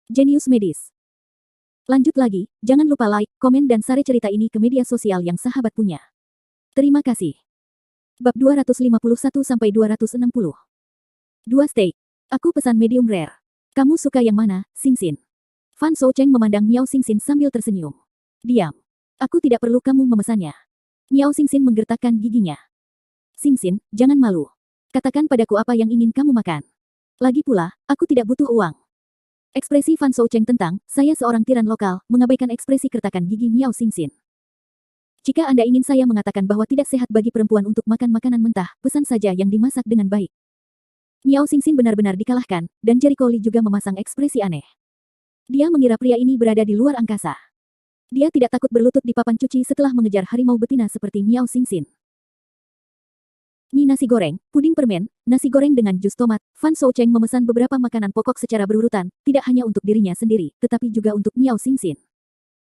Jenius medis. Lanjut lagi, jangan lupa like, komen dan share cerita ini ke media sosial yang sahabat punya. Terima kasih. Bab 251-260. Dua steak. Aku pesan medium rare. Kamu suka yang mana, Xingxin? Fan Shoucheng memandang Miao Xingxin sambil tersenyum. Diam. Aku tidak perlu kamu memesannya. Miao Xingxin menggertakkan giginya. Xingxin, jangan malu. Katakan padaku apa yang ingin kamu makan. Lagi pula, aku tidak butuh uang. Ekspresi Fan Shoucheng tentang, saya seorang tiran lokal, mengabaikan ekspresi kertakan gigi Miao Xingxin. Jika Anda ingin saya mengatakan bahwa tidak sehat bagi perempuan untuk makan makanan mentah, pesan saja yang dimasak dengan baik. Miao Xingxin benar-benar dikalahkan, dan Jericho Lee juga memasang ekspresi aneh. Dia mengira pria ini berada di luar angkasa. Dia tidak takut berlutut di papan cuci setelah mengejar harimau betina seperti Miao Xingxin. Mie nasi goreng, puding permen, nasi goreng dengan jus tomat, Fan Shoucheng memesan beberapa makanan pokok secara berurutan, tidak hanya untuk dirinya sendiri, tetapi juga untuk Miao Xingxin.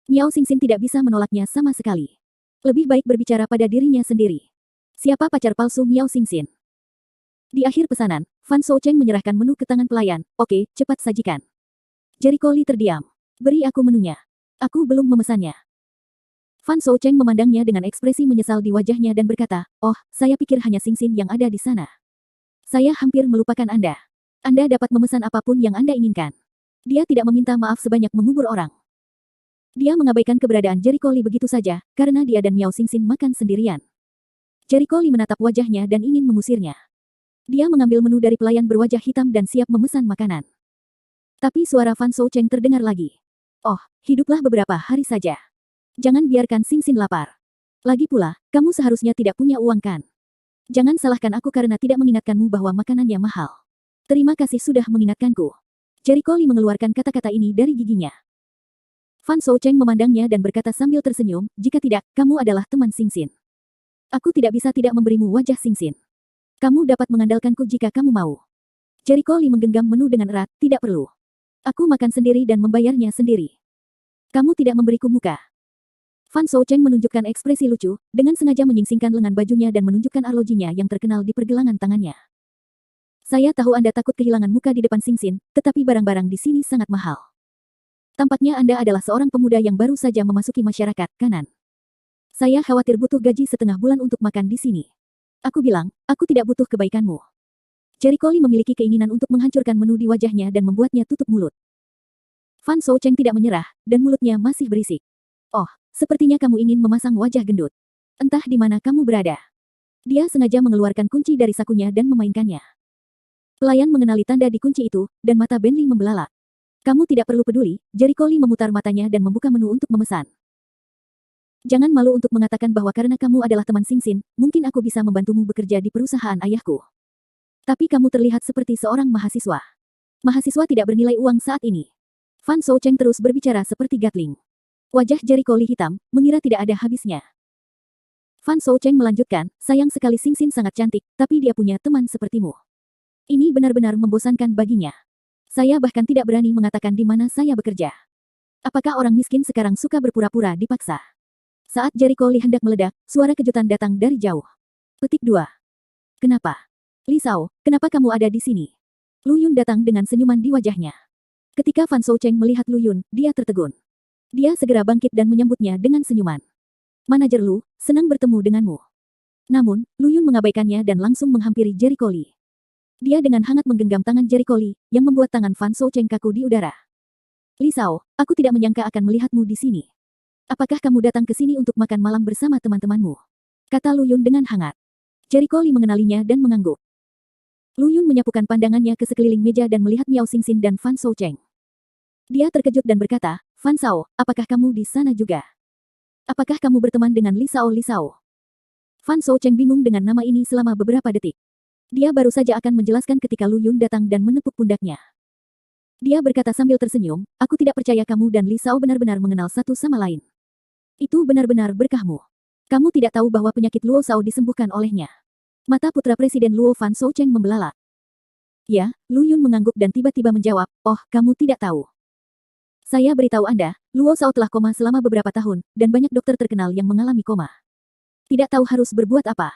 Miao Xingxin tidak bisa menolaknya sama sekali. Lebih baik berbicara pada dirinya sendiri. Siapa pacar palsu Miao Xingxin? Di akhir pesanan, Fan Shoucheng menyerahkan menu ke tangan pelayan. Oke, cepat sajikan. Jericho Lee terdiam. Beri aku menunya. Aku belum memesannya. Fan Shoucheng memandangnya dengan ekspresi menyesal di wajahnya dan berkata, oh, saya pikir hanya Xingxin yang ada di sana. Saya hampir melupakan Anda. Anda dapat memesan apapun yang Anda inginkan. Dia tidak meminta maaf sebanyak mengubur orang. Dia mengabaikan keberadaan Jericho Lee begitu saja, karena dia dan Miao Xingxin makan sendirian. Jericho Lee menatap wajahnya dan ingin mengusirnya. Dia mengambil menu dari pelayan berwajah hitam dan siap memesan makanan. Tapi suara Fan Shoucheng terdengar lagi. Oh, hiduplah beberapa hari saja. Jangan biarkan Xingxin lapar. Lagi pula, kamu seharusnya tidak punya uang kan? Jangan salahkan aku karena tidak mengingatkanmu bahwa makanannya mahal. Terima kasih sudah mengingatkanku. Jericho Lee mengeluarkan kata-kata ini dari giginya. Fan Shoucheng memandangnya dan berkata sambil tersenyum, jika tidak, kamu adalah teman Xingxin. Aku tidak bisa tidak memberimu wajah Xingxin. Kamu dapat mengandalkanku jika kamu mau. Jericho Lee menggenggam menu dengan erat, tidak perlu. Aku makan sendiri dan membayarnya sendiri. Kamu tidak memberiku muka. Fan Shoucheng menunjukkan ekspresi lucu, dengan sengaja menyingsingkan lengan bajunya dan menunjukkan arlojinya yang terkenal di pergelangan tangannya. Saya tahu Anda takut kehilangan muka di depan Xingxin, tetapi barang-barang di sini sangat mahal. Tampaknya Anda adalah seorang pemuda yang baru saja memasuki masyarakat, kanan? Saya khawatir butuh gaji setengah bulan untuk makan di sini. Aku bilang, aku tidak butuh kebaikanmu. Jericho Lee memiliki keinginan untuk menghancurkan menu di wajahnya dan membuatnya tutup mulut. Fan Shoucheng tidak menyerah, dan mulutnya masih berisik. Oh, sepertinya kamu ingin memasang wajah gendut. Entah di mana kamu berada. Dia sengaja mengeluarkan kunci dari sakunya dan memainkannya. Pelayan mengenali tanda di kunci itu, dan mata Benli membelalak. Kamu tidak perlu peduli, Jericho Lee memutar matanya dan membuka menu untuk memesan. Jangan malu untuk mengatakan bahwa karena kamu adalah teman Xingxin, mungkin aku bisa membantumu bekerja di perusahaan ayahku. Tapi kamu terlihat seperti seorang mahasiswa. Mahasiswa tidak bernilai uang saat ini. Fan Shoucheng terus berbicara seperti Gatling. Wajah Jericho Lee hitam, mengira tidak ada habisnya. Fan Shoucheng melanjutkan, sayang sekali Xingxin sangat cantik, tapi dia punya teman sepertimu. Ini benar-benar membosankan baginya. Saya bahkan tidak berani mengatakan di mana saya bekerja. Apakah orang miskin sekarang suka berpura-pura dipaksa? Saat Jericho Lee hendak meledak, suara kejutan datang dari jauh. Petik 2. Kenapa? Li Shao, kenapa kamu ada di sini? Lu Yun datang dengan senyuman di wajahnya. Ketika Fan Shoucheng melihat Lu Yun, dia tertegun. Dia segera bangkit dan menyambutnya dengan senyuman. Manajer Lu, senang bertemu denganmu. Namun, Lu Yun mengabaikannya dan langsung menghampiri Jericho Lee. Dia dengan hangat menggenggam tangan Jericho Lee, yang membuat tangan Fan Shoucheng kaku di udara. Li Shao, aku tidak menyangka akan melihatmu di sini. Apakah kamu datang ke sini untuk makan malam bersama teman-temanmu? Kata Lu Yun dengan hangat. Jericho Lee mengenalinya dan mengangguk. Lu Yun menyapukan pandangannya ke sekeliling meja dan melihat Miao Xingxin dan Fan Shoucheng. Dia terkejut dan berkata, Fan Shao, apakah kamu di sana juga? Apakah kamu berteman dengan Li Shao? Li Shao? Fan Shoucheng bingung dengan nama ini selama beberapa detik. Dia baru saja akan menjelaskan ketika Lu Yun datang dan menepuk pundaknya. Dia berkata sambil tersenyum, aku tidak percaya kamu dan Li Shao benar-benar mengenal satu sama lain. Itu benar-benar berkahmu. Kamu tidak tahu bahwa penyakit Luo Shao disembuhkan olehnya. Mata putra Presiden Luo Fan Shoucheng membelalak. Ya, Lu Yun mengangguk dan tiba-tiba menjawab, oh, kamu tidak tahu. Saya beritahu Anda, Luo Shao telah koma selama beberapa tahun, dan banyak dokter terkenal yang mengalami koma. Tidak tahu harus berbuat apa.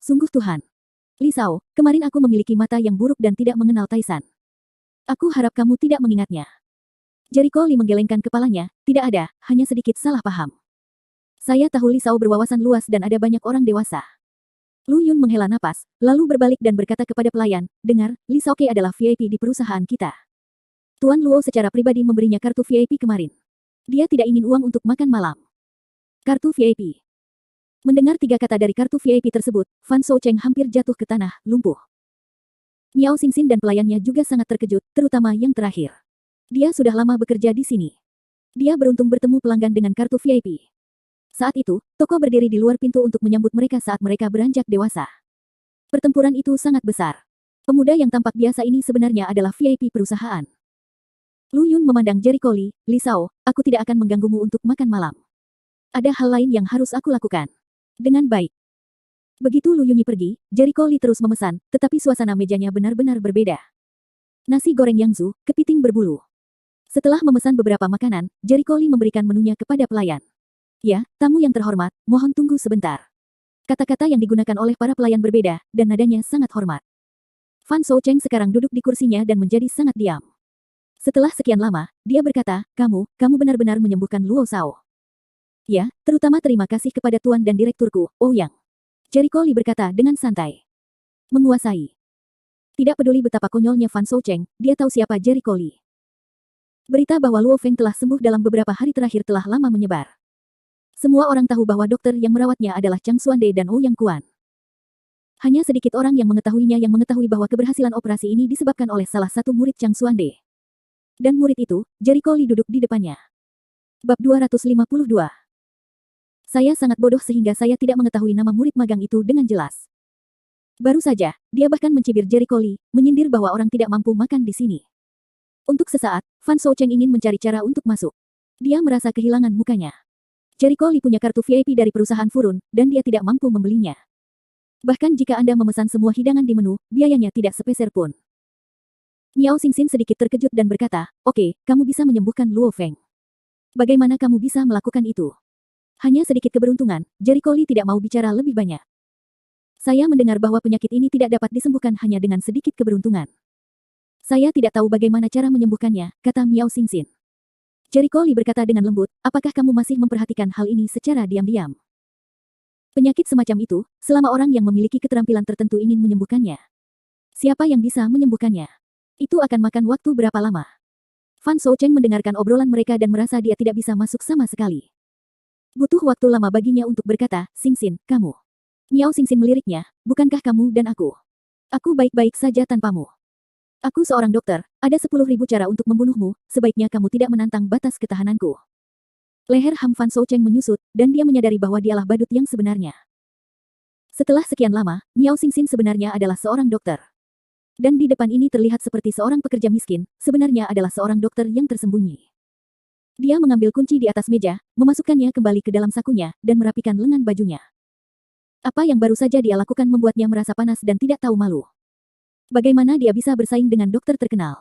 Sungguh Tuhan. Li Shao, kemarin aku memiliki mata yang buruk dan tidak mengenal Taisan. Aku harap kamu tidak mengingatnya. Jericho Lee menggelengkan kepalanya, tidak ada, hanya sedikit salah paham. Saya tahu Li Shao berwawasan luas dan ada banyak orang dewasa. Lu Yun menghela napas, lalu berbalik dan berkata kepada pelayan, dengar, Li Shaoqi adalah VIP di perusahaan kita. Tuan Luo secara pribadi memberinya kartu VIP kemarin. Dia tidak ingin uang untuk makan malam. Kartu VIP. Mendengar tiga kata dari kartu VIP tersebut, Fan Shoucheng hampir jatuh ke tanah, lumpuh. Miao Xingxin dan pelayannya juga sangat terkejut, terutama yang terakhir. Dia sudah lama bekerja di sini. Dia beruntung bertemu pelanggan dengan kartu VIP. Saat itu, Toko berdiri di luar pintu untuk menyambut mereka saat mereka beranjak dewasa. Pertempuran itu sangat besar. Pemuda yang tampak biasa ini sebenarnya adalah VIP perusahaan. Lu Yun memandang Jericho Lee, Li Shao, aku tidak akan mengganggumu untuk makan malam. Ada hal lain yang harus aku lakukan. Dengan baik. Begitu Lu Yunyi pergi, Jericho Lee terus memesan, tetapi suasana mejanya benar-benar berbeda. Nasi goreng Yangzu, kepiting berbulu. Setelah memesan beberapa makanan, Jericho Lee memberikan menunya kepada pelayan. Ya, tamu yang terhormat, mohon tunggu sebentar. Kata-kata yang digunakan oleh para pelayan berbeda, dan nadanya sangat hormat. Fan Shoucheng sekarang duduk di kursinya dan menjadi sangat diam. Setelah sekian lama, dia berkata, kamu benar-benar menyembuhkan Luo Shao. Ya, terutama terima kasih kepada tuan dan direkturku, Ouyang. Jericho Lee berkata dengan santai. Menguasai. Tidak peduli betapa konyolnya Fan Shoucheng, dia tahu siapa Jericho Lee. Berita bahwa Luo Feng telah sembuh dalam beberapa hari terakhir telah lama menyebar. Semua orang tahu bahwa dokter yang merawatnya adalah Chang Xuande dan Ouyang Kuan. Hanya sedikit orang yang mengetahuinya yang mengetahui bahwa keberhasilan operasi ini disebabkan oleh salah satu murid Chang Xuande. Dan murid itu, Jericho Lee duduk di depannya. Bab 252. Saya sangat bodoh sehingga saya tidak mengetahui nama murid magang itu dengan jelas. Baru saja, dia bahkan mencibir Jericho Lee, menyindir bahwa orang tidak mampu makan di sini. Untuk sesaat, Fan Shoucheng ingin mencari cara untuk masuk. Dia merasa kehilangan mukanya. Jericho Lee punya kartu VIP dari perusahaan Furun, dan dia tidak mampu membelinya. Bahkan jika Anda memesan semua hidangan di menu, biayanya tidak sepeser pun. Miao Xingxin sedikit terkejut dan berkata, oke, kamu bisa menyembuhkan Luo Feng. Bagaimana kamu bisa melakukan itu? Hanya sedikit keberuntungan, Jericho Lee tidak mau bicara lebih banyak. Saya mendengar bahwa penyakit ini tidak dapat disembuhkan hanya dengan sedikit keberuntungan. Saya tidak tahu bagaimana cara menyembuhkannya, kata Miao Xingxin. Jericho Lee berkata dengan lembut, apakah kamu masih memperhatikan hal ini secara diam-diam? Penyakit semacam itu, selama orang yang memiliki keterampilan tertentu ingin menyembuhkannya. Siapa yang bisa menyembuhkannya? Itu akan makan waktu berapa lama? Fan Shoucheng mendengarkan obrolan mereka dan merasa dia tidak bisa masuk sama sekali. Butuh waktu lama baginya untuk berkata, Xingxin, kamu. Miao Xingxin meliriknya, bukankah kamu dan aku? Aku baik-baik saja tanpamu. Aku seorang dokter, ada 10.000 cara untuk membunuhmu, sebaiknya kamu tidak menantang batas ketahananku. Leher Ham Fan Shoucheng menyusut, dan dia menyadari bahwa dialah badut yang sebenarnya. Setelah sekian lama, Miao Xingxin sebenarnya adalah seorang dokter. Dan di depan ini terlihat seperti seorang pekerja miskin, sebenarnya adalah seorang dokter yang tersembunyi. Dia mengambil kunci di atas meja, memasukkannya kembali ke dalam sakunya, dan merapikan lengan bajunya. Apa yang baru saja dia lakukan membuatnya merasa panas dan tidak tahu malu. Bagaimana dia bisa bersaing dengan dokter terkenal?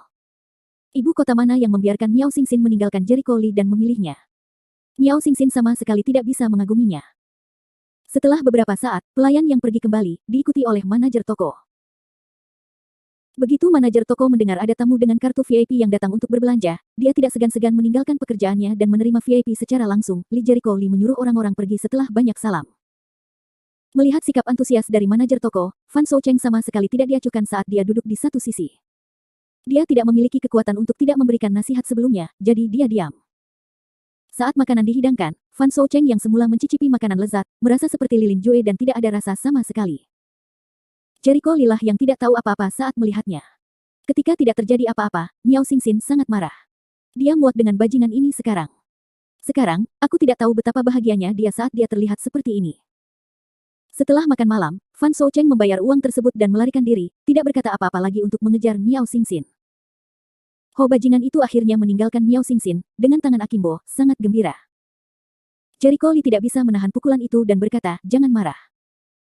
Ibu kota mana yang membiarkan Miao Xingxin meninggalkan Jericho Lee dan memilihnya? Miao Xingxin sama sekali tidak bisa mengaguminya. Setelah beberapa saat, pelayan yang pergi kembali, diikuti oleh manajer toko. Begitu manajer toko mendengar ada tamu dengan kartu VIP yang datang untuk berbelanja, dia tidak segan-segan meninggalkan pekerjaannya dan menerima VIP secara langsung. Jericho Lee menyuruh orang-orang pergi setelah banyak salam. Melihat sikap antusias dari manajer toko, Fan Shoucheng sama sekali tidak diacuhkan saat dia duduk di satu sisi. Dia tidak memiliki kekuatan untuk tidak memberikan nasihat sebelumnya, jadi dia diam. Saat makanan dihidangkan, Fan Shoucheng yang semula mencicipi makanan lezat, merasa seperti lilin Jue dan tidak ada rasa sama sekali. Jericho Lee lah yang tidak tahu apa-apa saat melihatnya. Ketika tidak terjadi apa-apa, Miao Xingxin sangat marah. Dia muak dengan bajingan ini sekarang. Sekarang, aku tidak tahu betapa bahagianya dia saat dia terlihat seperti ini. Setelah makan malam, Fan Shoucheng membayar uang tersebut dan melarikan diri, tidak berkata apa-apa lagi untuk mengejar Miao Xingxin. Ho bajingan itu akhirnya meninggalkan Miao Xingxin, dengan tangan akimbo, sangat gembira. Jericho Lee tidak bisa menahan pukulan itu dan berkata, jangan marah.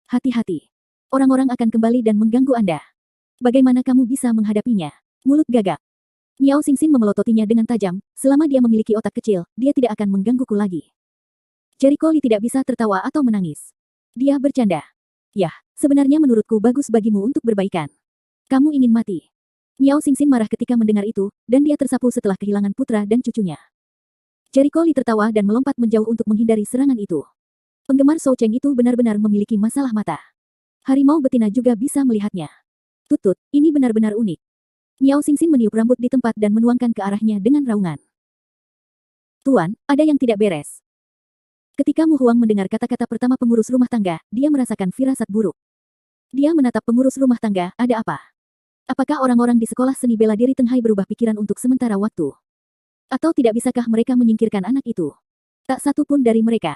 Hati-hati. Orang-orang akan kembali dan mengganggu Anda. Bagaimana kamu bisa menghadapinya? Mulut gagak. Miao Xingxin memelototinya dengan tajam, selama dia memiliki otak kecil, dia tidak akan menggangguku lagi. Jericho Lee tidak bisa tertawa atau menangis. Dia bercanda. Yah, sebenarnya menurutku bagus bagimu untuk berbaikan. Kamu ingin mati. Miao Xingxin marah ketika mendengar itu, dan dia tersapu setelah kehilangan putra dan cucunya. Jericho Li tertawa dan melompat menjauh untuk menghindari serangan itu. Penggemar Shou Cheng itu benar-benar memiliki masalah mata. Harimau betina juga bisa melihatnya. Tutut, ini benar-benar unik. Miao Xingxin meniup rambut di tempat dan menuangkan ke arahnya dengan raungan. Tuan, ada yang tidak beres. Ketika Mu Huang mendengar kata-kata pertama pengurus rumah tangga, dia merasakan firasat buruk. Dia menatap pengurus rumah tangga, ada apa? Apakah orang-orang di sekolah seni bela diri Tenghai berubah pikiran untuk sementara waktu? Atau tidak bisakah mereka menyingkirkan anak itu? Tak satu pun dari mereka.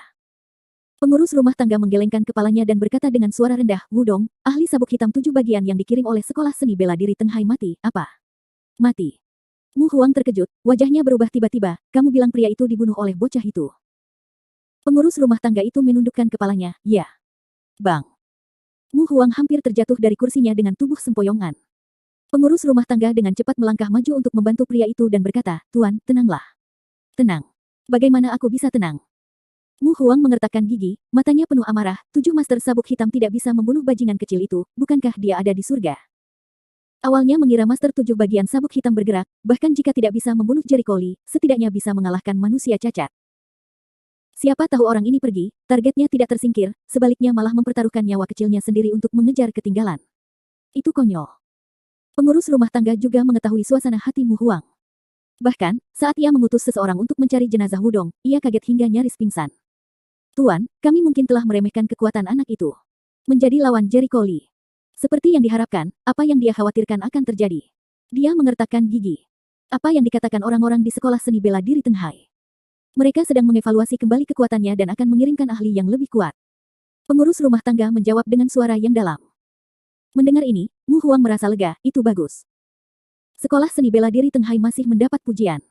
Pengurus rumah tangga menggelengkan kepalanya dan berkata dengan suara rendah, Wudong, ahli sabuk hitam 7 bagian yang dikirim oleh sekolah seni bela diri Tenghai mati, apa? Mati. Mu Huang terkejut, wajahnya berubah tiba-tiba, kamu bilang pria itu dibunuh oleh bocah itu. Pengurus rumah tangga itu menundukkan kepalanya, ya. Bang. Mu Huang hampir terjatuh dari kursinya dengan tubuh sempoyongan. Pengurus rumah tangga dengan cepat melangkah maju untuk membantu pria itu dan berkata, Tuan, tenanglah. Tenang. Bagaimana aku bisa tenang? Mu Huang mengertakkan gigi, matanya penuh amarah, 7 master sabuk hitam tidak bisa membunuh bajingan kecil itu, bukankah dia ada di surga? Awalnya mengira master 7 bagian sabuk hitam bergerak, bahkan jika tidak bisa membunuh Jericho Li, setidaknya bisa mengalahkan manusia cacat. Siapa tahu orang ini pergi, targetnya tidak tersingkir, sebaliknya malah mempertaruhkan nyawa kecilnya sendiri untuk mengejar ketinggalan. Itu konyol. Pengurus rumah tangga juga mengetahui suasana hati Mu Huang. Bahkan, saat ia mengutus seseorang untuk mencari jenazah Wudong, ia kaget hingga nyaris pingsan. Tuan, kami mungkin telah meremehkan kekuatan anak itu. Menjadi lawan Jericho Li. Seperti yang diharapkan, apa yang dia khawatirkan akan terjadi. Dia mengertakkan gigi. Apa yang dikatakan orang-orang di sekolah seni bela diri Tenghai? Mereka sedang mengevaluasi kembali kekuatannya dan akan mengirimkan ahli yang lebih kuat. Pengurus rumah tangga menjawab dengan suara yang dalam. Mendengar ini, Mu Huang merasa lega, itu bagus. Sekolah seni bela diri Tenghai masih mendapat pujian.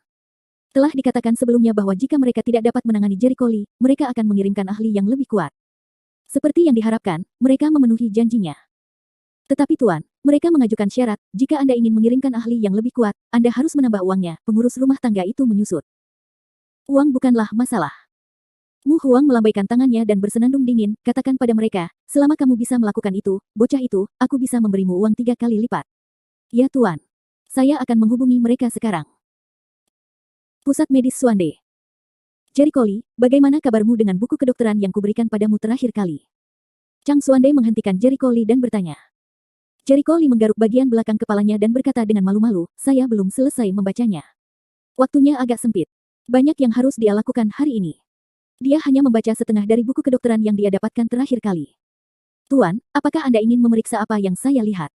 Telah dikatakan sebelumnya bahwa jika mereka tidak dapat menangani Jericho Li, mereka akan mengirimkan ahli yang lebih kuat. Seperti yang diharapkan, mereka memenuhi janjinya. Tetapi Tuan, mereka mengajukan syarat, jika Anda ingin mengirimkan ahli yang lebih kuat, Anda harus menambah uangnya, pengurus rumah tangga itu menyusut. Uang bukanlah masalah. Mu Huang melambaikan tangannya dan bersenandung dingin, katakan pada mereka, selama kamu bisa melakukan itu, bocah itu, aku bisa memberimu uang 3 kali lipat. Ya Tuan. Saya akan menghubungi mereka sekarang. Pusat Medis Suande. Jericho Li, bagaimana kabarmu dengan buku kedokteran yang kuberikan padamu terakhir kali? Chang Suande menghentikan Jericho Li dan bertanya. Jericho Li menggaruk bagian belakang kepalanya dan berkata dengan malu-malu, saya belum selesai membacanya. Waktunya agak sempit. Banyak yang harus dia lakukan hari ini. Dia hanya membaca setengah dari buku kedokteran yang dia dapatkan terakhir kali. Tuan, apakah Anda ingin memeriksa apa yang saya lihat?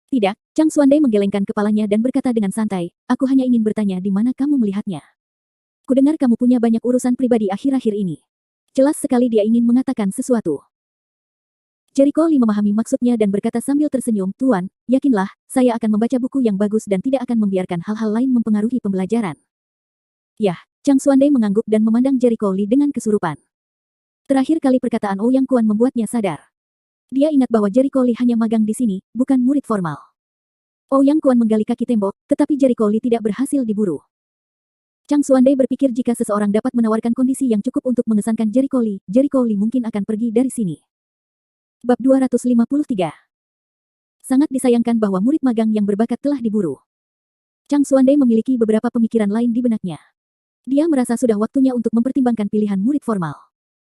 Tidak, Chang Suande menggelengkan kepalanya dan berkata dengan santai, aku hanya ingin bertanya di mana kamu melihatnya. Kudengar kamu punya banyak urusan pribadi akhir-akhir ini. Jelas sekali dia ingin mengatakan sesuatu. Jericho Li memahami maksudnya dan berkata sambil tersenyum, Tuan, yakinlah, saya akan membaca buku yang bagus dan tidak akan membiarkan hal-hal lain mempengaruhi pembelajaran. Yah, Chang Suande mengangguk dan memandang Jericho Li dengan kesurupan. Terakhir kali perkataan Ouyang Kuan membuatnya sadar. Dia ingat bahwa Jericho Li hanya magang di sini, bukan murid formal. Ouyang Kuan menggali kaki tembok, tetapi Jericho Li tidak berhasil diburu. Chang Suande berpikir jika seseorang dapat menawarkan kondisi yang cukup untuk mengesankan Jericho Li mungkin akan pergi dari sini. Bab 253. Sangat disayangkan bahwa murid magang yang berbakat telah diburu. Chang Suande memiliki beberapa pemikiran lain di benaknya. Dia merasa sudah waktunya untuk mempertimbangkan pilihan murid formal.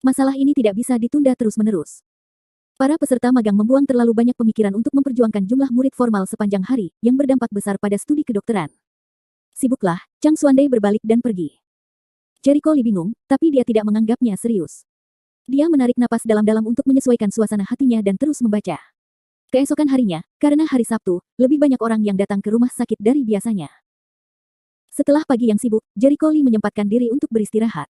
Masalah ini tidak bisa ditunda terus-menerus. Para peserta magang membuang terlalu banyak pemikiran untuk memperjuangkan jumlah murid formal sepanjang hari, yang berdampak besar pada studi kedokteran. Sibuklah, Chang Suande berbalik dan pergi. Jericho Li bingung, tapi dia tidak menganggapnya serius. Dia menarik napas dalam-dalam untuk menyesuaikan suasana hatinya dan terus membaca. Keesokan harinya, karena hari Sabtu, lebih banyak orang yang datang ke rumah sakit dari biasanya. Setelah pagi yang sibuk, Jericho Li menyempatkan diri untuk beristirahat.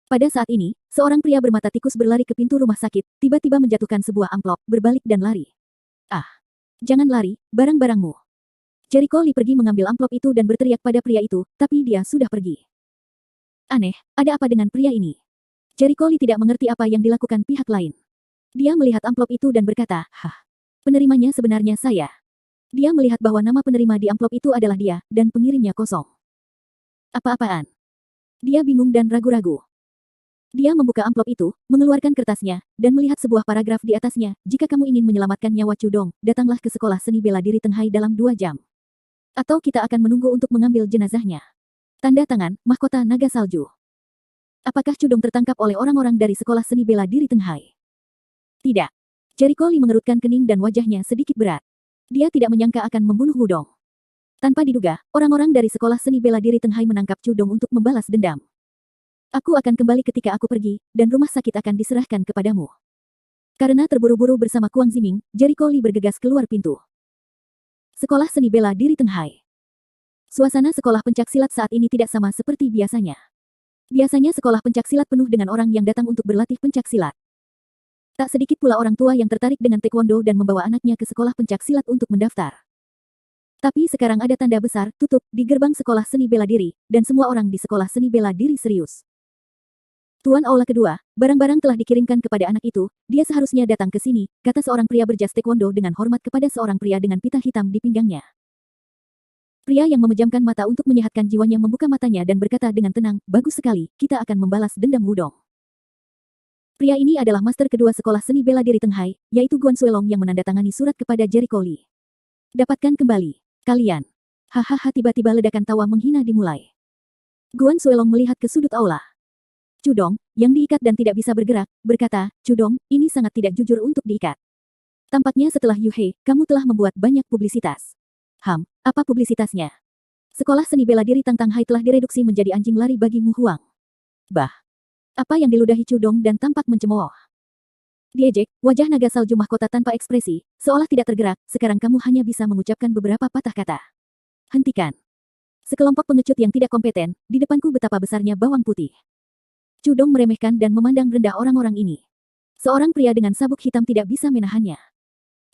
Pada saat ini, seorang pria bermata tikus berlari ke pintu rumah sakit, tiba-tiba menjatuhkan sebuah amplop, berbalik dan lari. Ah! Jangan lari, barang-barangmu. Jericho Li pergi mengambil amplop itu dan berteriak pada pria itu, tapi dia sudah pergi. Aneh, ada apa dengan pria ini? Jericho Li tidak mengerti apa yang dilakukan pihak lain. Dia melihat amplop itu dan berkata, penerimanya sebenarnya saya. Dia melihat bahwa nama penerima di amplop itu adalah dia, dan pengirimnya kosong. Apa-apaan? Dia bingung dan ragu-ragu. Dia membuka amplop itu, mengeluarkan kertasnya, dan melihat sebuah paragraf di atasnya, jika kamu ingin menyelamatkan nyawa Cudong, datanglah ke sekolah seni bela diri Tenghai dalam 2 jam. Atau kita akan menunggu untuk mengambil jenazahnya. Tanda tangan, mahkota naga salju. Apakah Cudong tertangkap oleh orang-orang dari sekolah seni bela diri Tenghai? Tidak. Jericho Lee mengerutkan kening dan wajahnya sedikit berat. Dia tidak menyangka akan membunuh Wudong. Tanpa diduga, orang-orang dari sekolah seni bela diri Tenghai menangkap Cudong untuk membalas dendam. Aku akan kembali ketika aku pergi, dan rumah sakit akan diserahkan kepadamu. Karena terburu-buru bersama Kuang Ziming, Jericho Lee bergegas keluar pintu. Sekolah seni bela diri Tenghai. Suasana sekolah pencaksilat saat ini tidak sama seperti biasanya. Biasanya sekolah pencaksilat penuh dengan orang yang datang untuk berlatih pencaksilat. Tak sedikit pula orang tua yang tertarik dengan taekwondo dan membawa anaknya ke sekolah pencaksilat untuk mendaftar. Tapi sekarang ada tanda besar, tutup, di gerbang sekolah seni bela diri, dan semua orang di sekolah seni bela diri serius. Tuan Aula kedua, barang-barang telah dikirimkan kepada anak itu, dia seharusnya datang ke sini, kata seorang pria berjas taekwondo dengan hormat kepada seorang pria dengan pita hitam di pinggangnya. Pria yang memejamkan mata untuk menyehatkan jiwanya membuka matanya dan berkata dengan tenang, bagus sekali, kita akan membalas dendam Wudong. Pria ini adalah master kedua sekolah seni bela diri Tenghai, yaitu Guan Suelong yang menandatangani surat kepada Jericho Lee. Dapatkan kembali, kalian. Hahaha, tiba-tiba ledakan tawa menghina dimulai. Guan Suelong melihat ke sudut aula. Cudong, yang diikat dan tidak bisa bergerak, berkata, Cudong, ini sangat tidak jujur untuk diikat. Tampaknya setelah Yuhei, kamu telah membuat banyak publisitas. Apa publisitasnya? Sekolah seni bela diri Tang Tanghai telah direduksi menjadi anjing lari bagi Mu Huang. Bah. Apa yang diludahi Cudong dan tampak mencemooh. Diejek, wajah naga salju mahkota tanpa ekspresi, seolah tidak tergerak, sekarang kamu hanya bisa mengucapkan beberapa patah kata. Hentikan. Sekelompok pengecut yang tidak kompeten, di depanku betapa besarnya bawang putih. Cudong meremehkan dan memandang rendah orang-orang ini. Seorang pria dengan sabuk hitam tidak bisa menahannya.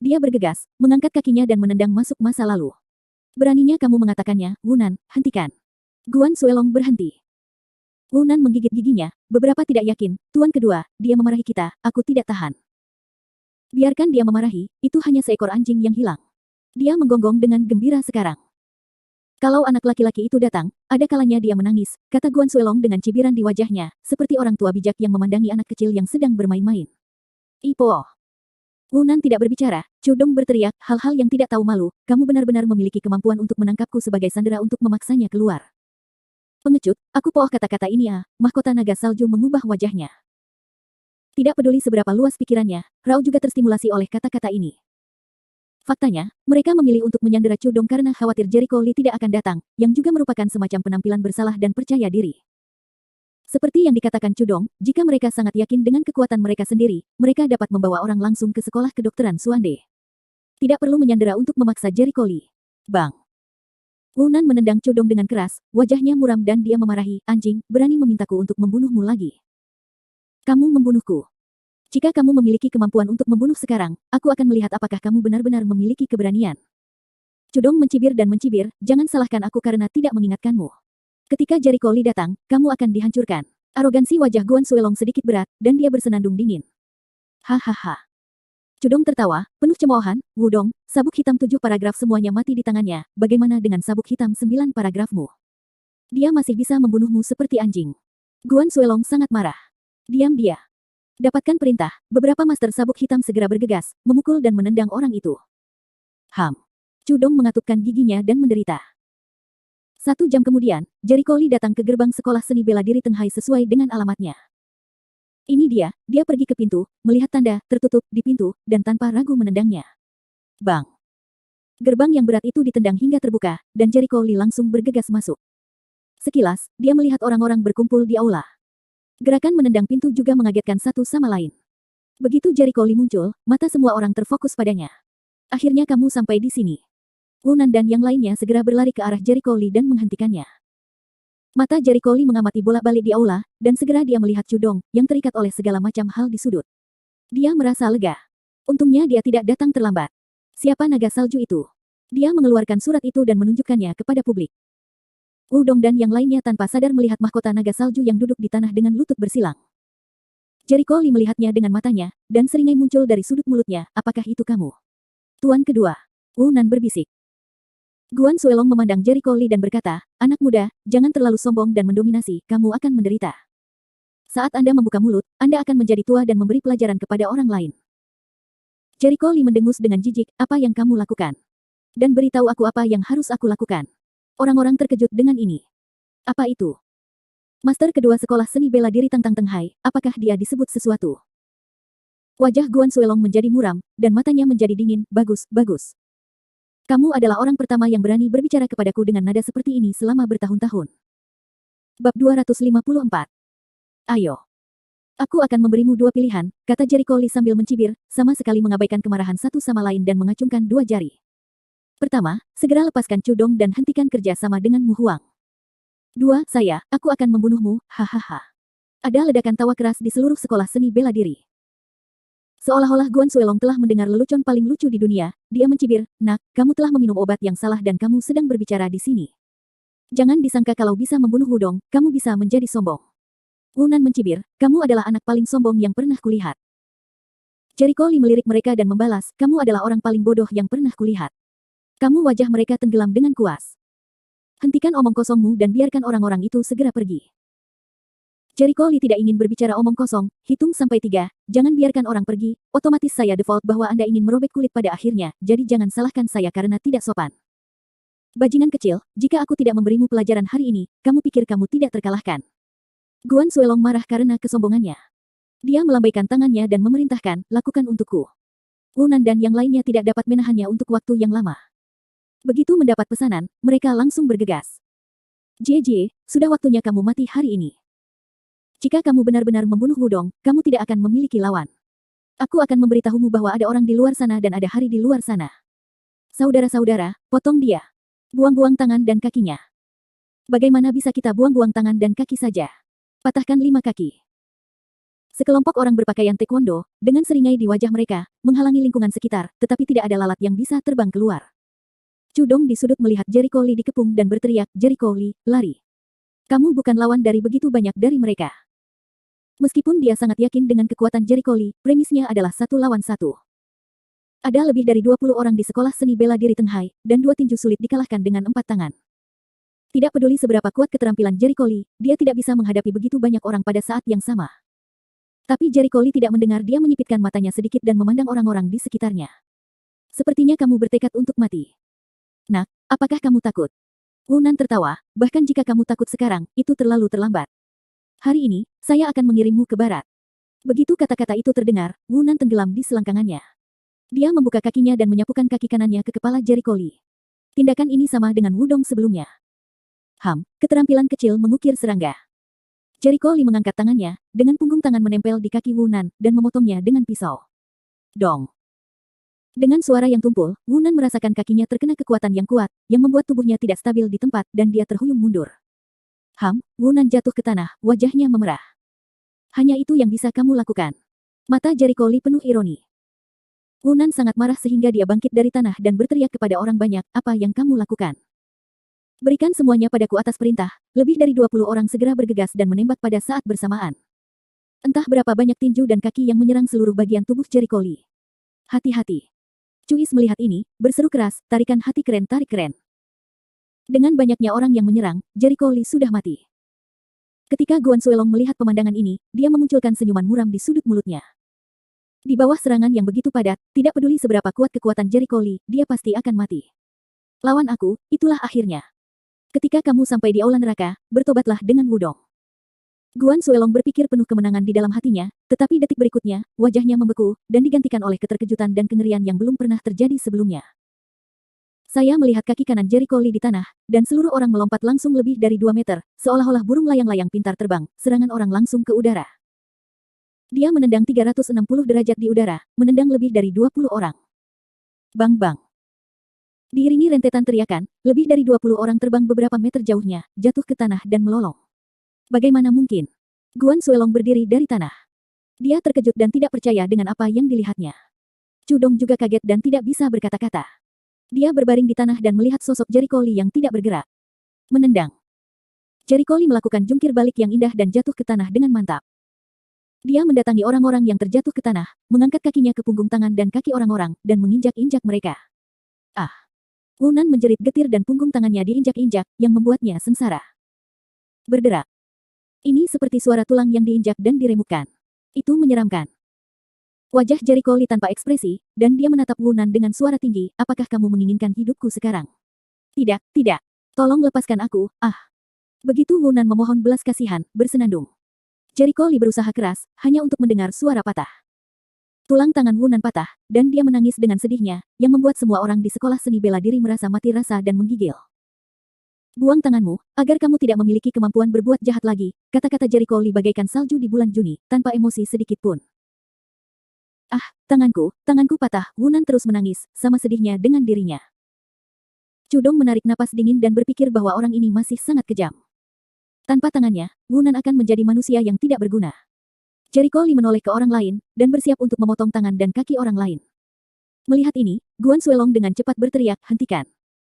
Dia bergegas, mengangkat kakinya dan menendang masuk masa lalu. Beraninya kamu mengatakannya, Wunan, hentikan. Guan Suelong berhenti. Wunan menggigit giginya, beberapa tidak yakin, Tuan kedua, dia memarahi kita, aku tidak tahan. Biarkan dia memarahi, itu hanya seekor anjing yang hilang. Dia menggonggong dengan gembira sekarang. Kalau anak laki-laki itu datang, ada kalanya dia menangis, kata Guan Suelong dengan cibiran di wajahnya, seperti orang tua bijak yang memandangi anak kecil yang sedang bermain-main. Ipo. Wunan tidak berbicara, Cudong berteriak, hal-hal yang tidak tahu malu, kamu benar-benar memiliki kemampuan untuk menangkapku sebagai sandera untuk memaksanya keluar. Pengecut, aku poh kata-kata ini mahkota naga salju mengubah wajahnya. Tidak peduli seberapa luas pikirannya, Rao juga terstimulasi oleh kata-kata ini. Faktanya, mereka memilih untuk menyandera Cudong karena khawatir Jericho Lee tidak akan datang, yang juga merupakan semacam penampilan bersalah dan percaya diri. Seperti yang dikatakan Cudong, jika mereka sangat yakin dengan kekuatan mereka sendiri, mereka dapat membawa orang langsung ke sekolah kedokteran Suande. Tidak perlu menyandera untuk memaksa Jericho Lee. Bang. Wunan menendang Cudong dengan keras, wajahnya muram dan dia memarahi, anjing, berani memintaku untuk membunuhmu lagi. Kamu membunuhku. Jika kamu memiliki kemampuan untuk membunuh sekarang, aku akan melihat apakah kamu benar-benar memiliki keberanian. Cudong mencibir dan mencibir, jangan salahkan aku karena tidak mengingatkanmu. Ketika Jericho Lee datang, kamu akan dihancurkan. Arogansi wajah Guan Suelong sedikit berat, dan dia bersenandung dingin. Hahaha. Cudong tertawa, penuh cemoohan, Wudong, sabuk hitam 7 paragraf semuanya mati di tangannya, bagaimana dengan sabuk hitam 9 paragrafmu? Dia masih bisa membunuhmu seperti anjing. Guan Suelong sangat marah. Diam dia. Dapatkan perintah, beberapa master sabuk hitam segera bergegas, memukul dan menendang orang itu. Cudong mengatupkan giginya dan menderita. 1 jam kemudian, Jericho Lee datang ke gerbang sekolah seni bela diri Tenghai sesuai dengan alamatnya. Ini dia pergi ke pintu, melihat tanda tertutup di pintu, dan tanpa ragu menendangnya. Bang! Gerbang yang berat itu ditendang hingga terbuka, dan Jericho Lee langsung bergegas masuk. Sekilas, dia melihat orang-orang berkumpul di aula. Gerakan menendang pintu juga mengagetkan satu sama lain. Begitu Jericho Lee muncul, mata semua orang terfokus padanya. Akhirnya kamu sampai di sini. Wunan dan yang lainnya segera berlari ke arah Jericho Lee dan menghentikannya. Mata Jericho Lee mengamati bolak-balik di aula, dan segera dia melihat Cudong, yang terikat oleh segala macam hal di sudut. Dia merasa lega. Untungnya dia tidak datang terlambat. Siapa naga salju itu? Dia mengeluarkan surat itu dan menunjukkannya kepada publik. Wudong dan yang lainnya tanpa sadar melihat mahkota naga salju yang duduk di tanah dengan lutut bersilang. Jericho Lee melihatnya dengan matanya, dan seringai muncul dari sudut mulutnya, apakah itu kamu? Tuan kedua. Wunan berbisik. Guan Suelong memandang Jericho Lee dan berkata, anak muda, jangan terlalu sombong dan mendominasi, kamu akan menderita. Saat Anda membuka mulut, Anda akan menjadi tua dan memberi pelajaran kepada orang lain. Jericho Lee mendengus dengan jijik, apa yang kamu lakukan? Dan beritahu aku apa yang harus aku lakukan. Orang-orang terkejut dengan ini. Apa itu? Master kedua sekolah seni bela diri Tang Tang Teng Hai, apakah dia disebut sesuatu? Wajah Guan Suelong menjadi muram, dan matanya menjadi dingin. Bagus, bagus. Kamu adalah orang pertama yang berani berbicara kepadaku dengan nada seperti ini selama bertahun-tahun. Bab 254. Ayo. Aku akan memberimu dua pilihan, kata Jericho Lee sambil mencibir, sama sekali mengabaikan kemarahan satu sama lain dan mengacungkan dua jari. Pertama, segera lepaskan Cudong dan hentikan kerja sama dengan Mu Huang. Dua, aku akan membunuhmu, hahaha. Ada ledakan tawa keras di seluruh sekolah seni bela diri. Seolah-olah Guan Suelong telah mendengar lelucon paling lucu di dunia, dia mencibir, nak, kamu telah meminum obat yang salah dan kamu sedang berbicara di sini. Jangan disangka kalau bisa membunuh Wudong, kamu bisa menjadi sombong. Wunan mencibir, kamu adalah anak paling sombong yang pernah kulihat. Jericho Lee melirik mereka dan membalas, kamu adalah orang paling bodoh yang pernah kulihat. Kamu wajah mereka tenggelam dengan kuas. Hentikan omong kosongmu dan biarkan orang-orang itu segera pergi. Jericho Lee tidak ingin berbicara omong kosong, hitung sampai 3, jangan biarkan orang pergi, otomatis saya default bahwa Anda ingin merobek kulit pada akhirnya, jadi jangan salahkan saya karena tidak sopan. Bajingan kecil, jika aku tidak memberimu pelajaran hari ini, kamu pikir kamu tidak terkalahkan. Guan Suelong marah karena kesombongannya. Dia melambaikan tangannya dan memerintahkan, lakukan untukku. Wunan dan yang lainnya tidak dapat menahannya untuk waktu yang lama. Begitu mendapat pesanan, mereka langsung bergegas. Jie, sudah waktunya kamu mati hari ini. Jika kamu benar-benar membunuh Wudong, kamu tidak akan memiliki lawan. Aku akan memberitahumu bahwa ada orang di luar sana dan ada hari di luar sana. Saudara-saudara, potong dia. Buang-buang tangan dan kakinya. Bagaimana bisa kita buang-buang tangan dan kaki saja? Patahkan 5 kaki. Sekelompok orang berpakaian taekwondo, dengan seringai di wajah mereka, menghalangi lingkungan sekitar, tetapi tidak ada lalat yang bisa terbang keluar. Cudong di sudut melihat Jericho Lee dikepung dan berteriak, Jericho Lee, lari. Kamu bukan lawan dari begitu banyak dari mereka. Meskipun dia sangat yakin dengan kekuatan Jericho Lee, premisnya adalah 1 lawan 1. Ada lebih dari 20 orang di sekolah seni bela diri Teng Hai, dan 2 tinju sulit dikalahkan dengan 4 tangan. Tidak peduli seberapa kuat keterampilan Jericho Lee, dia tidak bisa menghadapi begitu banyak orang pada saat yang sama. Tapi Jericho Lee tidak mendengar, dia menyipitkan matanya sedikit dan memandang orang-orang di sekitarnya. Sepertinya kamu bertekad untuk mati. Nak, apakah kamu takut? Wunan tertawa, bahkan jika kamu takut sekarang, itu terlalu terlambat. Hari ini, saya akan mengirimmu ke barat. Begitu kata-kata itu terdengar, Wunan tenggelam di selangkangannya. Dia membuka kakinya dan menyapukan kaki kanannya ke kepala Jericho Lee. Tindakan ini sama dengan Wudong sebelumnya. Keterampilan kecil mengukir serangga. Jericho Lee mengangkat tangannya, dengan punggung tangan menempel di kaki Wunan, dan memotongnya dengan pisau. Dong. Dengan suara yang tumpul, Wunan merasakan kakinya terkena kekuatan yang kuat, yang membuat tubuhnya tidak stabil di tempat, dan dia terhuyung mundur. Wunan jatuh ke tanah, wajahnya memerah. Hanya itu yang bisa kamu lakukan. Mata Jericho Lee penuh ironi. Wunan sangat marah sehingga dia bangkit dari tanah dan berteriak kepada orang banyak, apa yang kamu lakukan? Berikan semuanya padaku atas perintah, lebih dari 20 orang segera bergegas dan menembak pada saat bersamaan. Entah berapa banyak tinju dan kaki yang menyerang seluruh bagian tubuh Jericho Lee. Hati-hati. Cuis melihat ini, berseru keras, tarikan hati keren tarik keren. Dengan banyaknya orang yang menyerang, Jericho Lee sudah mati. Ketika Guan Suelong melihat pemandangan ini, dia memunculkan senyuman muram di sudut mulutnya. Di bawah serangan yang begitu padat, tidak peduli seberapa kuat kekuatan Jericho Lee, dia pasti akan mati. Lawan aku, itulah akhirnya. Ketika kamu sampai di aula neraka, bertobatlah dengan Wudong. Guan Suelong berpikir penuh kemenangan di dalam hatinya, tetapi detik berikutnya, wajahnya membeku, dan digantikan oleh keterkejutan dan kengerian yang belum pernah terjadi sebelumnya. Saya melihat kaki kanan Jericho Lee di tanah, dan seluruh orang melompat langsung lebih dari 2 meter, seolah-olah burung layang-layang pintar terbang, serangan orang langsung ke udara. Dia menendang 360 derajat di udara, menendang lebih dari 20 orang. Bang-bang. Diiringi rentetan teriakan, lebih dari 20 orang terbang beberapa meter jauhnya, jatuh ke tanah dan melolong. Bagaimana mungkin? Guan Suelong berdiri dari tanah. Dia terkejut dan tidak percaya dengan apa yang dilihatnya. Cudong juga kaget dan tidak bisa berkata-kata. Dia berbaring di tanah dan melihat sosok Jericho Lee yang tidak bergerak. Menendang. Jericho Lee melakukan jungkir balik yang indah dan jatuh ke tanah dengan mantap. Dia mendatangi orang-orang yang terjatuh ke tanah, mengangkat kakinya ke punggung tangan dan kaki orang-orang, dan menginjak-injak mereka. Wunan menjerit getir dan punggung tangannya diinjak-injak, yang membuatnya sengsara. Berderak. Ini seperti suara tulang yang diinjak dan diremukkan. Itu menyeramkan. Wajah Jericho Lee tanpa ekspresi, dan dia menatap Wunan dengan suara tinggi, apakah kamu menginginkan hidupku sekarang? Tidak, tidak. Tolong lepaskan aku, ah. Begitu Wunan memohon belas kasihan, bersenandung. Jericho Lee berusaha keras, hanya untuk mendengar suara patah. Tulang tangan Wunan patah, dan dia menangis dengan sedihnya, yang membuat semua orang di sekolah seni bela diri merasa mati rasa dan menggigil. Buang tanganmu, agar kamu tidak memiliki kemampuan berbuat jahat lagi, kata-kata Jericho Lee bagaikan salju di bulan Juni, tanpa emosi sedikit pun. Ah, tanganku patah, Wunan terus menangis, sama sedihnya dengan dirinya. Cudong menarik napas dingin dan berpikir bahwa orang ini masih sangat kejam. Tanpa tangannya, Wunan akan menjadi manusia yang tidak berguna. Jericho Lee menoleh ke orang lain, dan bersiap untuk memotong tangan dan kaki orang lain. Melihat ini, Guan Suelong dengan cepat berteriak, hentikan.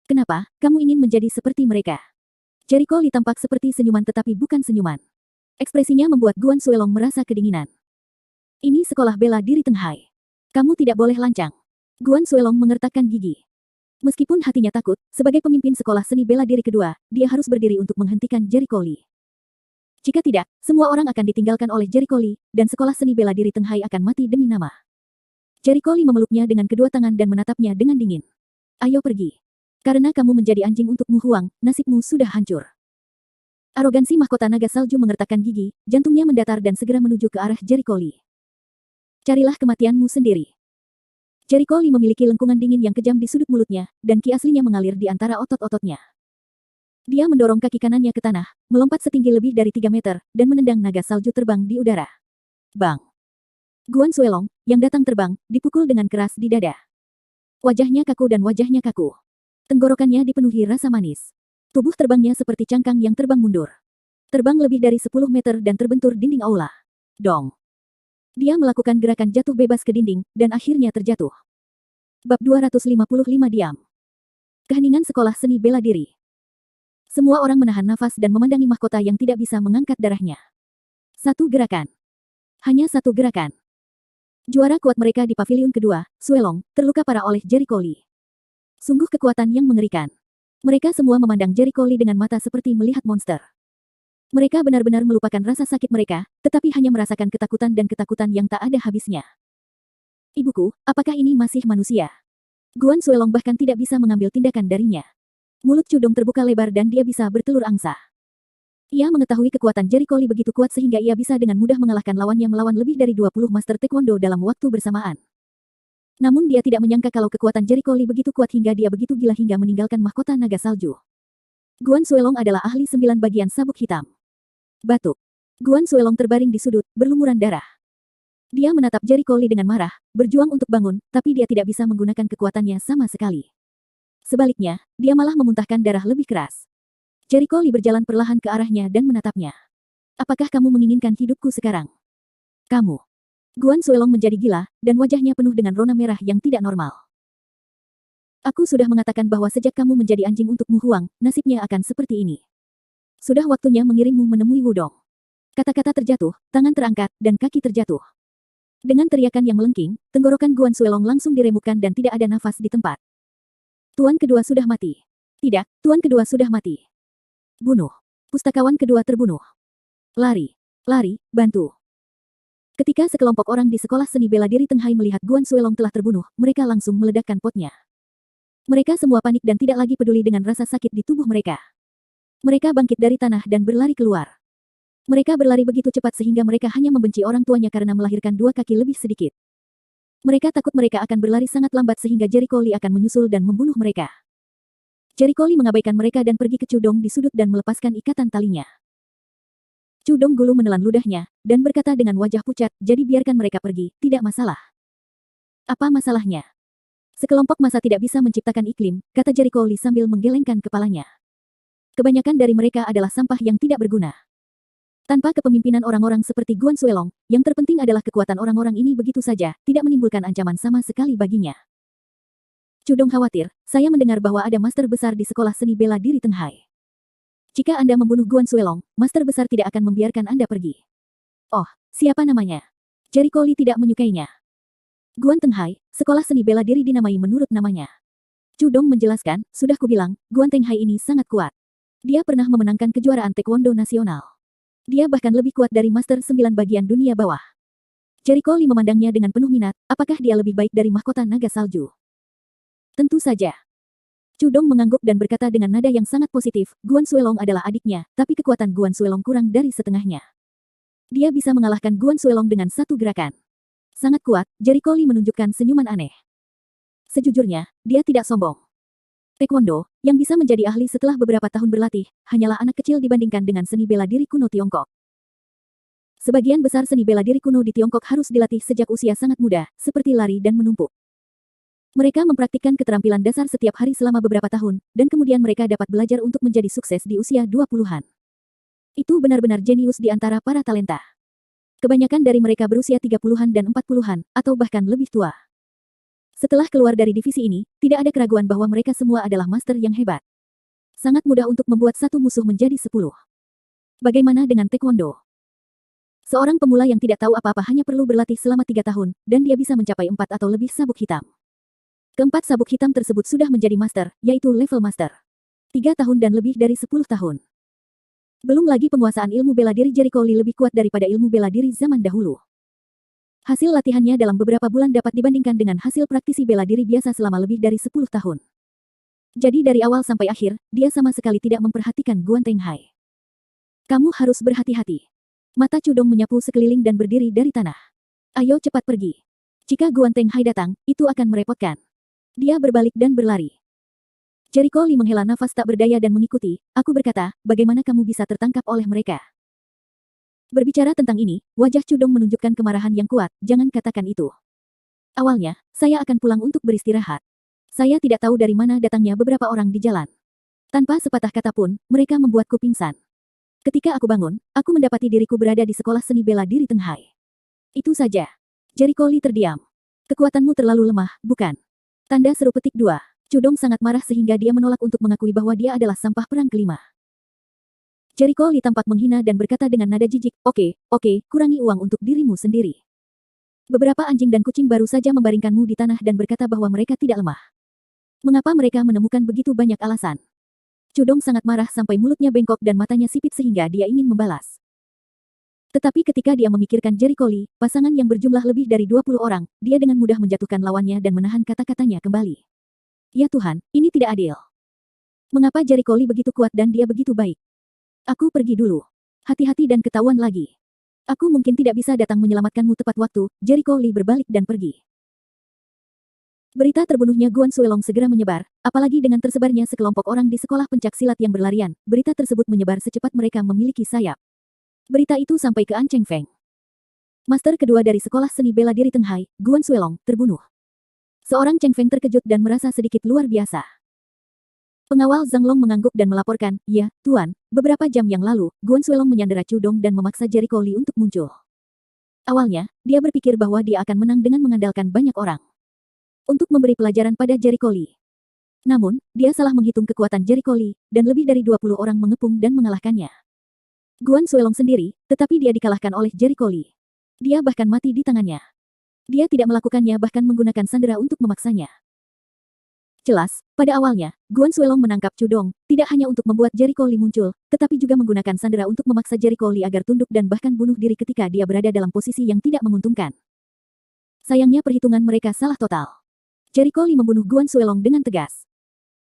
Kenapa, kamu ingin menjadi seperti mereka? Jericho Lee tampak seperti senyuman tetapi bukan senyuman. Ekspresinya membuat Guan Suelong merasa kedinginan. Ini sekolah bela diri Tenghai. Kamu tidak boleh lancang. Guan Suelong mengertakkan gigi. Meskipun hatinya takut, sebagai pemimpin sekolah seni bela diri kedua, dia harus berdiri untuk menghentikan Jericho Lee. Jika tidak, semua orang akan ditinggalkan oleh Jericho Lee, dan sekolah seni bela diri Tenghai akan mati demi nama. Jericho Lee memeluknya dengan kedua tangan dan menatapnya dengan dingin. Ayo pergi. Karena kamu menjadi anjing untuk Mu Huang, nasibmu sudah hancur. Arogansi mahkota naga salju mengertakkan gigi, jantungnya mendatar dan segera menuju ke arah Jericho Lee. Carilah kematianmu sendiri. Jericho Lee memiliki lengkungan dingin yang kejam di sudut mulutnya, dan ki aslinya mengalir di antara otot-ototnya. Dia mendorong kaki kanannya ke tanah, melompat setinggi lebih dari 3 meter, dan menendang naga salju terbang di udara. Bang! Guan Suelong, yang datang terbang, dipukul dengan keras di dada. Wajahnya kaku dan wajahnya kaku. Tenggorokannya dipenuhi rasa manis. Tubuh terbangnya seperti cangkang yang terbang mundur. Terbang lebih dari 10 meter dan terbentur dinding aula. Dong! Dia melakukan gerakan jatuh bebas ke dinding, dan akhirnya terjatuh. Bab 255 diam. Keheningan sekolah seni bela diri. Semua orang menahan nafas dan memandangi mahkota yang tidak bisa mengangkat darahnya. Satu gerakan. Hanya satu gerakan. Juara kuat mereka di pavilion kedua, Suelong, terluka parah oleh Jericho Lee. Sungguh kekuatan yang mengerikan. Mereka semua memandang Jericho Lee dengan mata seperti melihat monster. Mereka benar-benar melupakan rasa sakit mereka, tetapi hanya merasakan ketakutan dan ketakutan yang tak ada habisnya. Ibuku, apakah ini masih manusia? Guan Suelong bahkan tidak bisa mengambil tindakan darinya. Mulut Cudong terbuka lebar dan dia bisa bertelur angsa. Ia mengetahui kekuatan Jericho Lee begitu kuat sehingga ia bisa dengan mudah mengalahkan lawannya melawan lebih dari 20 master taekwondo dalam waktu bersamaan. Namun dia tidak menyangka kalau kekuatan Jericho Lee begitu kuat hingga dia begitu gila hingga meninggalkan mahkota naga salju. Guan Suelong adalah ahli 9 bagian sabuk hitam. Batuk. Guan Suelong terbaring di sudut, berlumuran darah. Dia menatap Jericho Lee dengan marah, berjuang untuk bangun, tapi dia tidak bisa menggunakan kekuatannya sama sekali. Sebaliknya, dia malah memuntahkan darah lebih keras. Jericho Lee berjalan perlahan ke arahnya dan menatapnya. Apakah kamu menginginkan hidupku sekarang? Kamu. Guan Suelong menjadi gila, dan wajahnya penuh dengan rona merah yang tidak normal. Aku sudah mengatakan bahwa sejak kamu menjadi anjing untuk Mu Huang, nasibnya akan seperti ini. Sudah waktunya mengirimmu menemui Wudong. Kata-kata terjatuh, tangan terangkat, dan kaki terjatuh. Dengan teriakan yang melengking, tenggorokan Guan Suelong langsung diremukkan dan tidak ada nafas di tempat. Tuan kedua sudah mati. Tidak, tuan kedua sudah mati. Bunuh. Pustakawan kedua terbunuh. Lari. Lari, bantu. Ketika sekelompok orang di sekolah seni bela diri Tenghai melihat Guan Suelong telah terbunuh, mereka langsung meledakkan potnya. Mereka semua panik dan tidak lagi peduli dengan rasa sakit di tubuh mereka. Mereka bangkit dari tanah dan berlari keluar. Mereka berlari begitu cepat sehingga mereka hanya membenci orang tuanya karena melahirkan 2 kaki lebih sedikit. Mereka takut mereka akan berlari sangat lambat sehingga Jericho Lee akan menyusul dan membunuh mereka. Jericho Lee mengabaikan mereka dan pergi ke Cudong di sudut dan melepaskan ikatan talinya. Cudong Gulu menelan ludahnya, dan berkata dengan wajah pucat, jadi biarkan mereka pergi, tidak masalah. Apa masalahnya? Sekelompok massa tidak bisa menciptakan iklim, kata Jericho Lee sambil menggelengkan kepalanya. Kebanyakan dari mereka adalah sampah yang tidak berguna. Tanpa kepemimpinan orang-orang seperti Guan Suelong, yang terpenting adalah kekuatan orang-orang ini begitu saja, tidak menimbulkan ancaman sama sekali baginya. Cudong khawatir, saya mendengar bahwa ada master besar di sekolah seni bela diri Tenghai. Jika Anda membunuh Guan Suelong, master besar tidak akan membiarkan Anda pergi. Oh, siapa namanya? Jericho Lee tidak menyukainya. Guan Tenghai, sekolah seni bela diri dinamai menurut namanya. Cudong menjelaskan, sudah kubilang, Guan Tenghai ini sangat kuat. Dia pernah memenangkan kejuaraan taekwondo nasional. Dia bahkan lebih kuat dari master 9 bagian dunia bawah. Jericho Lee memandangnya dengan penuh minat, apakah dia lebih baik dari mahkota naga salju? Tentu saja. Chudong mengangguk dan berkata dengan nada yang sangat positif, Guan Suelong adalah adiknya, tapi kekuatan Guan Suelong kurang dari setengahnya. Dia bisa mengalahkan Guan Suelong dengan satu gerakan. Sangat kuat, Jericho Lee menunjukkan senyuman aneh. Sejujurnya, dia tidak sombong. Taekwondo, yang bisa menjadi ahli setelah beberapa tahun berlatih, hanyalah anak kecil dibandingkan dengan seni bela diri kuno Tiongkok. Sebagian besar seni bela diri kuno di Tiongkok harus dilatih sejak usia sangat muda, seperti lari dan menumpuk. Mereka mempraktikkan keterampilan dasar setiap hari selama beberapa tahun, dan kemudian mereka dapat belajar untuk menjadi sukses di usia 20-an. Itu benar-benar jenius di antara para talenta. Kebanyakan dari mereka berusia 30-an dan 40-an, atau bahkan lebih tua. Setelah keluar dari divisi ini, tidak ada keraguan bahwa mereka semua adalah master yang hebat. Sangat mudah untuk membuat satu musuh menjadi 10. Bagaimana dengan Taekwondo? Seorang pemula yang tidak tahu apa-apa hanya perlu berlatih selama 3 tahun, dan dia bisa mencapai 4 atau lebih sabuk hitam. Keempat sabuk hitam tersebut sudah menjadi master, yaitu level master. 3 tahun dan lebih dari 10 tahun. Belum lagi penguasaan ilmu bela diri Jericho Lee lebih kuat daripada ilmu bela diri zaman dahulu. Hasil latihannya dalam beberapa bulan dapat dibandingkan dengan hasil praktisi bela diri biasa selama lebih dari 10 tahun. Jadi dari awal sampai akhir, dia sama sekali tidak memperhatikan Guan Tenghai. Kamu harus berhati-hati. Mata Chudong menyapu sekeliling dan berdiri dari tanah. Ayo cepat pergi. Jika Guan Tenghai datang, itu akan merepotkan. Dia berbalik dan berlari. Jericho Lee menghela nafas tak berdaya dan mengikuti. Aku berkata, bagaimana kamu bisa tertangkap oleh mereka? Berbicara tentang ini, wajah Chudong menunjukkan kemarahan yang kuat, jangan katakan itu. Awalnya, saya akan pulang untuk beristirahat. Saya tidak tahu dari mana datangnya beberapa orang di jalan. Tanpa sepatah kata pun, mereka membuatku pingsan. Ketika aku bangun, aku mendapati diriku berada di sekolah seni bela diri Tenghai. Itu saja. Jericho Lee terdiam. Kekuatanmu terlalu lemah, bukan? Tanda seru petik 2. Chudong sangat marah sehingga dia menolak untuk mengakui bahwa dia adalah sampah perang kelima. Jericho Lee tampak menghina dan berkata dengan nada jijik, oke, kurangi uang untuk dirimu sendiri. Beberapa anjing dan kucing baru saja membaringkanmu di tanah dan berkata bahwa mereka tidak lemah. Mengapa mereka menemukan begitu banyak alasan? Chudong sangat marah sampai mulutnya bengkok dan matanya sipit sehingga dia ingin membalas. Tetapi ketika dia memikirkan Jericho Lee, pasangan yang berjumlah lebih dari 20 orang, dia dengan mudah menjatuhkan lawannya dan menahan kata-katanya kembali. Ya Tuhan, ini tidak adil. Mengapa Jericho Lee begitu kuat dan dia begitu baik? Aku pergi dulu. Hati-hati dan ketahuan lagi. Aku mungkin tidak bisa datang menyelamatkanmu tepat waktu. Jericho Lee berbalik dan pergi. Berita terbunuhnya Guan Suelong segera menyebar, apalagi dengan tersebarnya sekelompok orang di sekolah pencak silat yang berlarian, berita tersebut menyebar secepat mereka memiliki sayap. Berita itu sampai ke An Cheng Feng. Master kedua dari sekolah seni bela diri Tenghai, Guan Suelong, terbunuh. Seorang Cheng Feng terkejut dan merasa sedikit luar biasa. Pengawal Zhang Long mengangguk dan melaporkan, ya, Tuan, beberapa jam yang lalu, Guan Suelong menyandera Chudong dan memaksa Jericho Lee untuk muncul. Awalnya, dia berpikir bahwa dia akan menang dengan mengandalkan banyak orang. Untuk memberi pelajaran pada Jericho Lee. Namun, dia salah menghitung kekuatan Jericho Lee, dan lebih dari 20 orang mengepung dan mengalahkannya. Guan Suelong sendiri, tetapi dia dikalahkan oleh Jericho Lee. Dia bahkan mati di tangannya. Dia tidak melakukannya bahkan menggunakan sandera untuk memaksanya. Jelas, pada awalnya, Guan Suelong menangkap Chudong, tidak hanya untuk membuat Jericho Lee muncul, tetapi juga menggunakan sandera untuk memaksa Jericho Lee agar tunduk dan bahkan bunuh diri ketika dia berada dalam posisi yang tidak menguntungkan. Sayangnya perhitungan mereka salah total. Jericho Lee membunuh Guan Suelong dengan tegas.